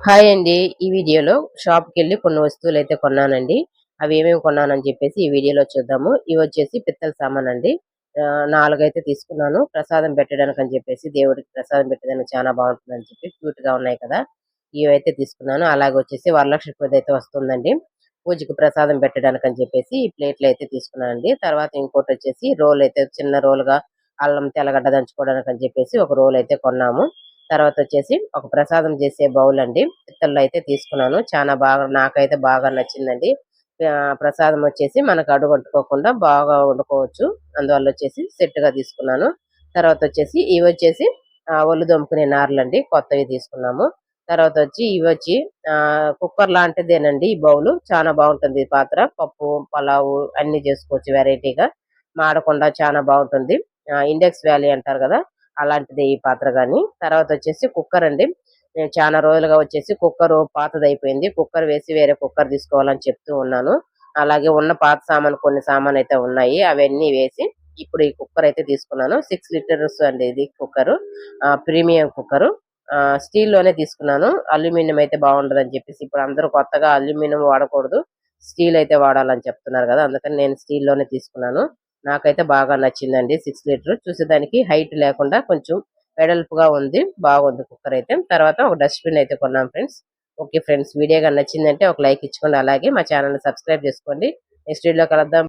Hi అండి. ఈ వీడియోలో షాప్‌కెళ్ళి కొన్ని వస్తువులైతే కొన్నానండి. అవి ఏమేమి కొన్నానని చెప్పేసి ఈ వీడియోలో చూద్దాము. ఇవొచ్చేసి పిత్తల సామానండి. 4 అయితే తీసుకున్నాను. ప్రసాదం పెట్టడానికని చెప్పేసి దేవుడికి ప్రసాదం పెట్టడానికి చాలా బావుంటుందని చెప్పి క్యూట్‌గా ఉన్నాయి కదా! ఇవైతే తీసుకున్నాను. అలాగే వచ్చేసి వరలక్ష్మి పూజైతే వస్తుందండి. పూజకి ప్రసాదం పెట్టడానికని చెప్పేసి ఈ ప్లేట్‌లయితే తీసుకున్నానండి. తర్వాత ఇంకోటొచ్చేసి రోలయితే చిన్న రోలుగా అల్లం, తెల్లగడ్డ దంచుకోవడానికని చెప్పేసి ఒక రోలయితే కొన్నాము. తర్వాతొచ్చేసి ఒక ప్రసాదం చేసే బౌలండి. పిత్తలలో అయితే తీసుకున్నాను. చానా బాగా నాకైతే బాగా నచ్చిందండి. ప్రసాదం వచ్చేసి మనకు అడుగంటుకోకుండా బాగా వండుకోవచ్చు. అందువల్లొచ్చేసి సెట్‌గా తీసుకున్నాను. తర్వాతొచ్చేసి ఇవొచ్చేసి ఒళ్ళు దోముకునే నారలండి. కొత్తవి తీసుకున్నాము. తర్వాతొచ్చి ఇవొచ్చి కుక్కర్ లాంటిదేనండి ఈ బౌలు. చానా బావుంటుంది ఈ పాత్ర. పప్పు, పలావు అన్నీ చేసుకోవచ్చు వెరైటీగా. మాడకుండా చానా బావుంటుంది. ఇండెక్స్ వ్యాలీ అంటారు గదా! అలాంటిదే ఈ పాత్ర గాని. తర్వాతొచ్చేసి కుక్కరండి. నేను చానా రోజులుగా వచ్చేసి కుక్కరు పాతదయిపోయింది. కుక్కర్ వేసి వేరే కుక్కర్ తీసుకోవాలని చెప్తూ ఉన్నాను. అలాగే ఉన్న పాత సామాను కొన్ని సామానయితే ఉన్నాయి. అవన్నీ వేసి ఇప్పుడు ఈ కుక్కరయితే తీసుకున్నాను. 6 లీటర్స్ అండి ఇది కుక్కరు. Premium cooker. స్టీల్‌లోనే తీసుకున్నాను. అల్యూమినియం అయితే బావుండదని చెప్పేసి ఇప్పుడు అందరూ కొత్తగా అల్యూమినియం వాడకూడదు. స్టీల్ అయితే వాడాలని చెప్తున్నారు గదా! అందుకని నేను స్టీల్‌లోనే తీసుకున్నాను. నాకైతే బాగా నచ్చిందండి 6 లీటర్. చూసేదానికి హైట్ లేకుండా కొంచెం వెడల్పుగా ఉంది. బాగుంది కుక్కరయితే. తర్వాత ఒక డస్ట్‌బిన్ అయితే కొన్నాం ఫ్రెండ్స్. Okay friends. వీడియో గాని నచ్చిందంటే ఒక లైక్ ఇచ్చుకోండి. అలాగే మా ఛానెల్‌ని సబ్స్క్రైబ్ చేసుకోండి. నెక్స్ట్ వీడియోలో కలుద్దాం.